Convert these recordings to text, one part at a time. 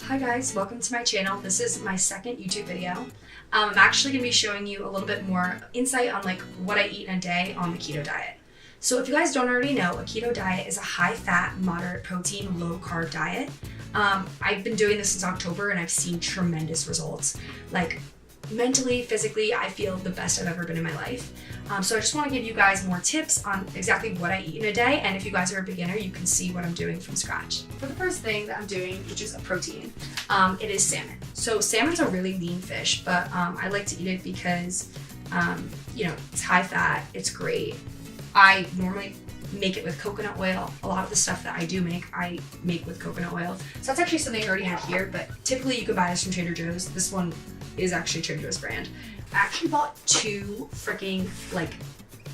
Hi guys, welcome to my channel. This is my second YouTube video. I'm actually going to be showing you a little bit more insight on like what I eat in a day on the keto diet. So if you guys don't already know, a keto diet is a high fat, moderate protein, low carb diet. I've been doing this since October and I've seen tremendous results. Like mentally, physically, I feel the best I've ever been in my life. So I just want to give you guys more tips on exactly what I eat in a day, and if you guys are a beginner, you can see what I'm doing from scratch. For the first thing that I'm doing, which is a protein, it is salmon. So salmon's a really lean fish, but I like to eat it because, it's high fat, it's great. I normally make it with coconut oil. A lot of the stuff that I make with coconut oil. So that's actually something I already have here, but typically you can buy this from Trader Joe's. This one is actually Trader Joe's brand. I actually bought 2 freaking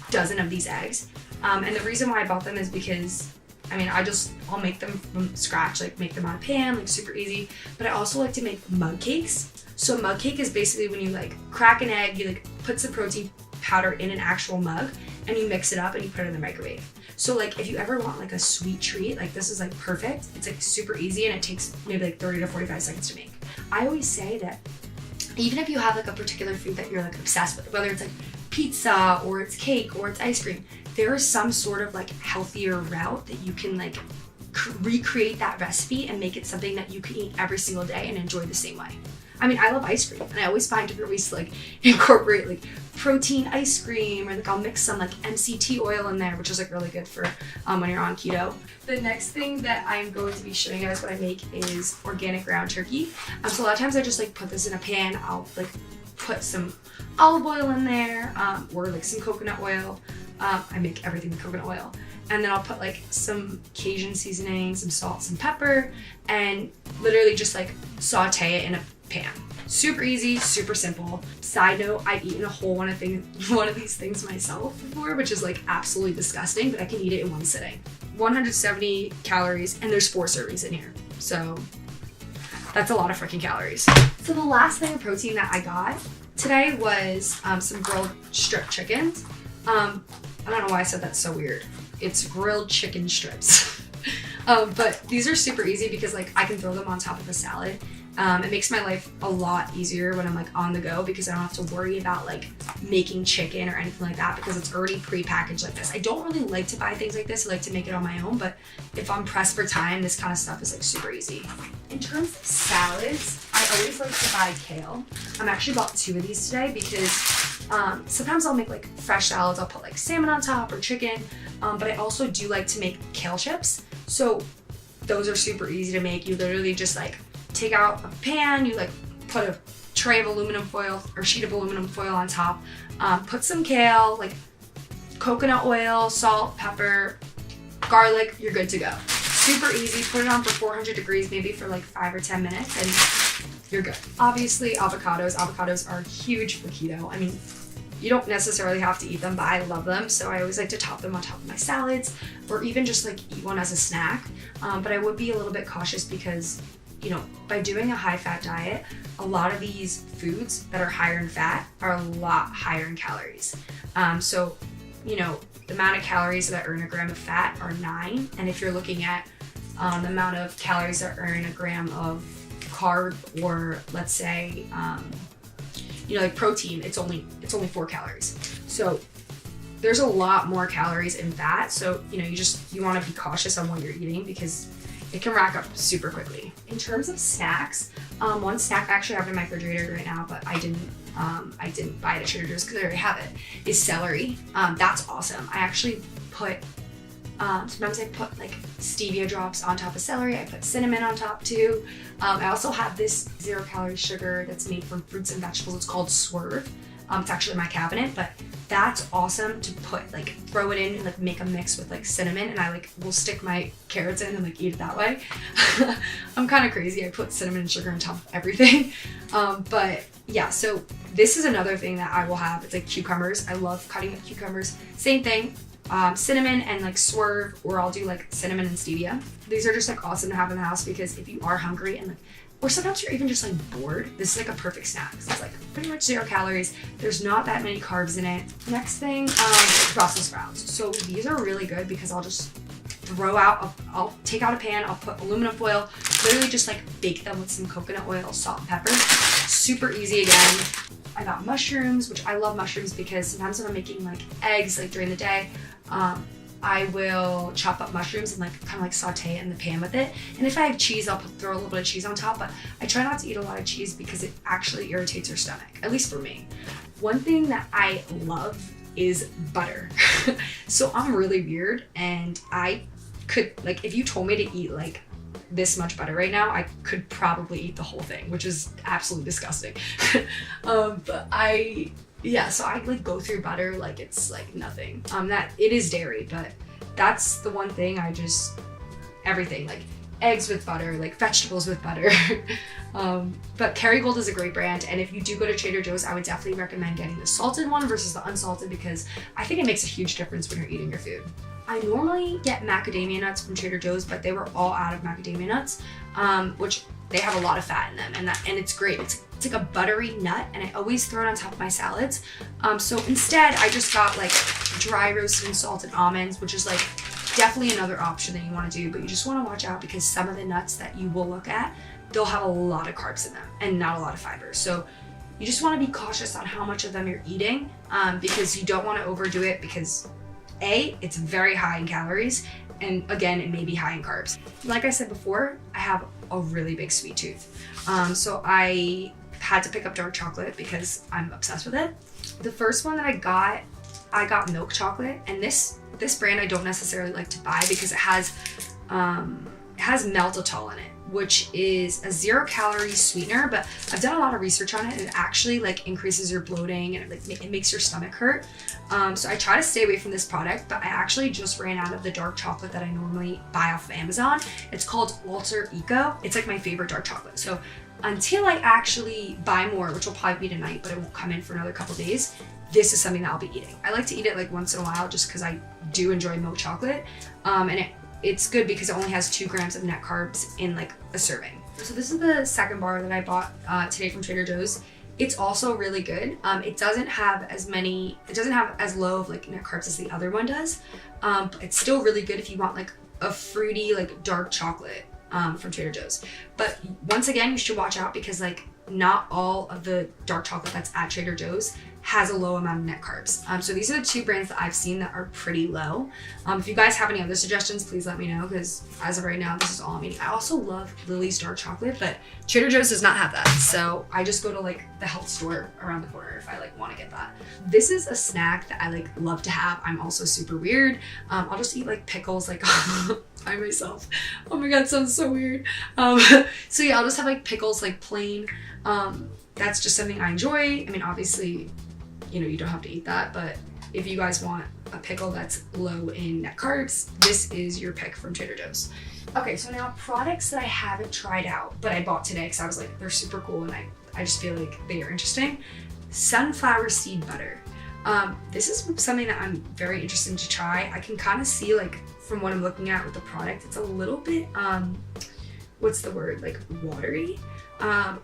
dozen of these eggs. And the reason why I bought them is because, I'll make them from scratch, make them on a pan, super easy. But I also like to make mug cakes. So mug cake is basically when you crack an egg, you put some protein powder in an actual mug and you mix it up and you put it in the microwave. So if you ever want a sweet treat, this is perfect. It's super easy and it takes maybe 30 to 45 seconds to make. I always say that even if you have a particular food that you're obsessed with, whether it's pizza or it's cake or it's ice cream, there is some sort of healthier route that you can recreate that recipe and make it something that you can eat every single day and enjoy the same way. I love ice cream and I always find different ways to incorporate protein ice cream, or I'll mix some MCT oil in there, which is really good for when you're on keto. The next thing that I'm going to be showing you guys what I make is organic ground turkey. So a lot of times I just put this in a pan. I'll put some olive oil in there, or some coconut oil. I make everything with coconut oil. And then I'll put some Cajun seasoning, some salt, some pepper, and literally just saute it in a pan. Super easy, super simple. Side note, I've eaten a whole one of these things myself before, which is absolutely disgusting, but I can eat it in one sitting. 170 calories, and there's 4 servings in here. So that's a lot of freaking calories. So the last thing of protein that I got today was some grilled strip chickens. I don't know why I said that's so weird. It's grilled chicken strips. But these are super easy because I can throw them on top of a salad. It makes my life a lot easier when I'm on the go because I don't have to worry about making chicken or anything like that because it's already pre-packaged like this. I don't really like to buy things like this. I like to make it on my own, but if I'm pressed for time, this kind of stuff is super easy. In terms of salads, I always like to buy kale. I'm actually bought 2 of these today because sometimes I'll make fresh salads. I'll put salmon on top or chicken, but I also do like to make kale chips. So those are super easy to make. You literally just take out a pan, you put a tray of aluminum foil or sheet of aluminum foil on top, put some kale, coconut oil, salt, pepper, garlic, you're good to go. Super easy. Put it on for 400 degrees, maybe for 5 or 10 minutes, and you're good. Obviously, avocados. Avocados are huge for keto. You don't necessarily have to eat them, but I love them, so I always like to top them on top of my salads, or even just eat one as a snack. But I would be a little bit cautious because by doing a high-fat diet, a lot of these foods that are higher in fat are a lot higher in calories. So, the amount of calories that are in a gram of fat are 9, and if you're looking at the amount of calories that are in a gram of carb, or let's say, protein, it's only 4 calories. So there's a lot more calories in fat. So, you want to be cautious on what you're eating because it can rack up super quickly. In terms of snacks, one snack I actually have in my refrigerator right now, but I didn't buy it at Trader Joe's because I already have it, is celery. That's awesome. I actually put, sometimes I put stevia drops on top of celery. I put cinnamon on top too. I also have this 0-calorie sugar that's made from fruits and vegetables. It's called Swerve. It's actually in my cabinet, but that's awesome to put, throw it in and make a mix with cinnamon, and I will stick my carrots in and eat it that way. I'm kind of crazy. I put cinnamon and sugar on top of everything. But yeah, so this is another thing that I will have. It's cucumbers. I love cutting up cucumbers. Same thing. Cinnamon and Swerve, or I'll do cinnamon and stevia. These are just awesome to have in the house because if you are hungry and or sometimes you're even just bored, this is a perfect snack. So it's pretty much 0 calories. There's not that many carbs in it. Next thing, Brussels sprouts. So these are really good because I'll just throw out, I'll take out a pan, I'll put aluminum foil, literally just like bake them with some coconut oil, salt, and pepper. Super easy again. I got mushrooms, which I love mushrooms because sometimes when I'm making like eggs like during the day, I will chop up mushrooms and like kind of like saute it in the pan with it. And if I have cheese, I'll throw a little bit of cheese on top, but I try not to eat a lot of cheese because it actually irritates your stomach, at least for me. One thing that I love is butter. So I'm really weird, and I could, like, if you told me to eat like this much butter right now, I could probably eat the whole thing, which is absolutely disgusting. But so I like go through butter like it's like nothing. That it is dairy, but that's the one thing everything, like eggs with butter, like vegetables with butter. But Kerrygold is a great brand, and if you do go to Trader Joe's, I would definitely recommend getting the salted one versus the unsalted, because I think it makes a huge difference when you're eating your food. I normally get macadamia nuts from Trader Joe's, but they were all out of macadamia nuts, which they have a lot of fat in them, and it's great. It's like a buttery nut, and I always throw it on top of my salads. So instead, I just got like dry roasted and salted almonds, which is like definitely another option that you want to do, but you just want to watch out because some of the nuts that you will look at, they'll have a lot of carbs in them and not a lot of fiber. So you just want to be cautious on how much of them you're eating, because you don't want to overdo it, because A, it's very high in calories, and again, it may be high in carbs. Like I said before, I have a really big sweet tooth. So I had to pick up dark chocolate because I'm obsessed with it. The first one that I got milk chocolate, and this brand I don't necessarily like to buy because it has maltitol in it, which is a 0-calorie sweetener, but I've done a lot of research on it, and it actually like increases your bloating, and it makes your stomach hurt. So I try to stay away from this product, but I actually just ran out of the dark chocolate that I normally buy off of Amazon. It's called Alter Eco. It's like my favorite dark chocolate. So until I actually buy more, which will probably be tonight, but it won't come in for another couple days, this is something that I'll be eating. I like to eat it like once in a while just because I do enjoy milk chocolate. And it's good because it only has 2 grams of net carbs in like a serving. So this is the second bar that I bought today from Trader Joe's. It's also really good. It doesn't have as low of like net carbs as the other one does. But it's still really good if you want like a fruity, like dark chocolate from Trader Joe's. But once again, you should watch out because like not all of the dark chocolate that's at Trader Joe's has a low amount of net carbs. So these are the 2 brands that I've seen that are pretty low. If you guys have any other suggestions, please let me know, because as of right now, this is all I'm eating. I also love Lily's dark chocolate, but Trader Joe's does not have that. So I just go to like the health store around the corner if I like want to get that. This is a snack that I like love to have. I'm also super weird. I'll just eat like pickles like by myself. Oh my God, it sounds so weird. So yeah, I'll just have like pickles like plain. That's just something I enjoy. I mean, obviously, you don't have to eat that, but if you guys want a pickle that's low in net carbs, this is your pick from Trader Joe's. Okay, so now products that I haven't tried out, but I bought today because I was like, they're super cool and I just feel like they are interesting. Sunflower seed butter. This is something that I'm very interested to try. I can kind of see like from what I'm looking at with the product, it's a little bit, what's the word, like watery.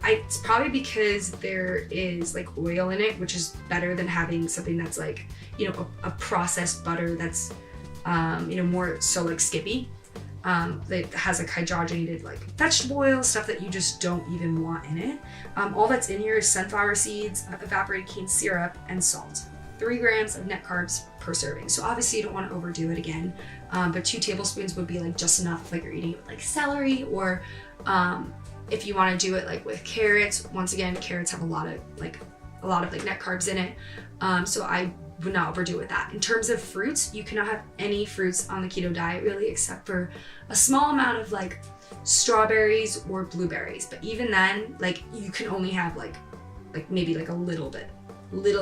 It's probably because there is like oil in it, which is better than having something that's like, a processed butter that's, more so like Skippy. That has like hydrogenated like vegetable oil, stuff that you just don't even want in it. All that's in here is sunflower seeds, evaporated cane syrup, and salt. 3 grams of net carbs per serving. So obviously you don't want to overdo it again, but 2 tablespoons would be like just enough if like you're eating it with like celery, or if you want to do it like with carrots. Once again, carrots have a lot of like net carbs in it, so I would not overdo it with that. In terms of fruits, you cannot have any fruits on the keto diet really, except for a small amount of like strawberries or blueberries. But even then, like you can only have like maybe like a little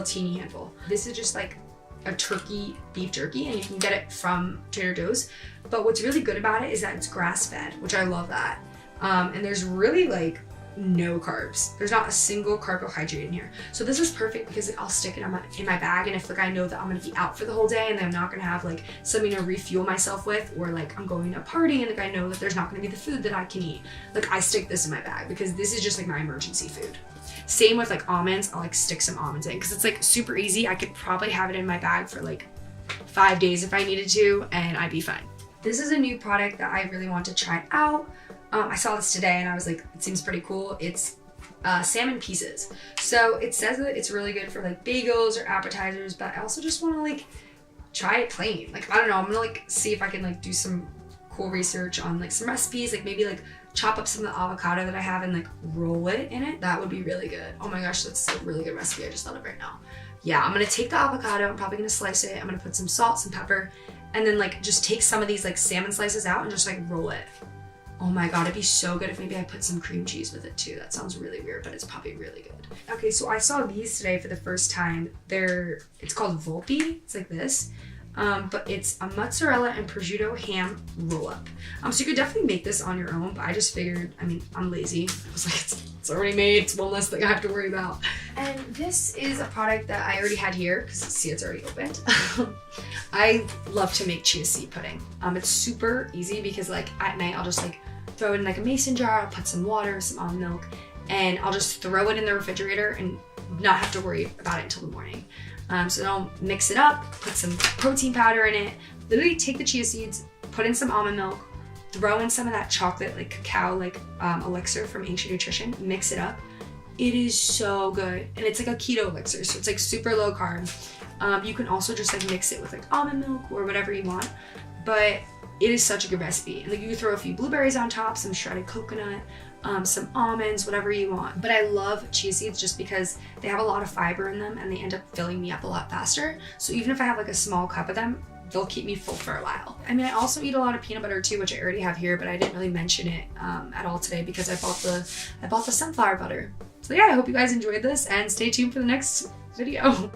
teeny handful. This is just like a turkey beef jerky, and you can get it from Trader Joe's. But what's really good about it is that it's grass-fed, which I love that. And there's really like no carbs. There's not a single carbohydrate in here. So this is perfect because I'll stick it in my bag, and if like I know that I'm gonna be out for the whole day and I'm not gonna have like something to refuel myself with, or like I'm going to a party and like I know that there's not gonna be the food that I can eat, like I stick this in my bag because this is just like my emergency food. Same with like almonds. I'll like stick some almonds in because it's like super easy. I could probably have it in my bag for like 5 days if I needed to, and I'd be fine. This is a new product that I really want to try out. I saw this today and I was like, it seems pretty cool. It's salmon pieces. So it says that it's really good for like bagels or appetizers, but I also just want to like try it plain. Like, I don't know, I'm gonna like see if I can like do some cool research on like some recipes, like maybe like chop up some of the avocado that I have and like roll it in it. That would be really good. Oh my gosh, that's a really good recipe I just thought of right now. Yeah, I'm gonna take the avocado, I'm probably gonna slice it, I'm gonna put some salt, some pepper, and then like just take some of these like salmon slices out and just like roll it. Oh my god, it'd be so good if maybe I put some cream cheese with it too. That sounds really weird, but it's probably really good. Okay, so I saw these today for the first time. It's called Volpe. It's like this. But it's a mozzarella and prosciutto ham roll-up. So you could definitely make this on your own, but I just figured, I mean, I'm lazy. I was like, it's already made. It's one less thing I have to worry about. And this is a product that I already had here, because see, it's already opened. I love to make chia seed pudding. It's super easy because like at night, I'll just like throw it in like a mason jar, I'll put some water, some almond milk, and I'll just throw it in the refrigerator and not have to worry about it until the morning. So then I'll mix it up, put some protein powder in it, literally take the chia seeds, put in some almond milk, throw in some of that chocolate, like cacao, like elixir from Ancient Nutrition, mix it up. It is so good. And it's like a keto elixir, so it's like super low carb. You can also just like mix it with like almond milk or whatever you want, but it is such a good recipe. And like you can throw a few blueberries on top, some shredded coconut, some almonds, whatever you want. But I love chia seeds just because they have a lot of fiber in them and they end up filling me up a lot faster. So even if I have like a small cup of them, they'll keep me full for a while. I mean, I also eat a lot of peanut butter too, which I already have here, but I didn't really mention it at all today because I bought the sunflower butter. So yeah, I hope you guys enjoyed this and stay tuned for the next video.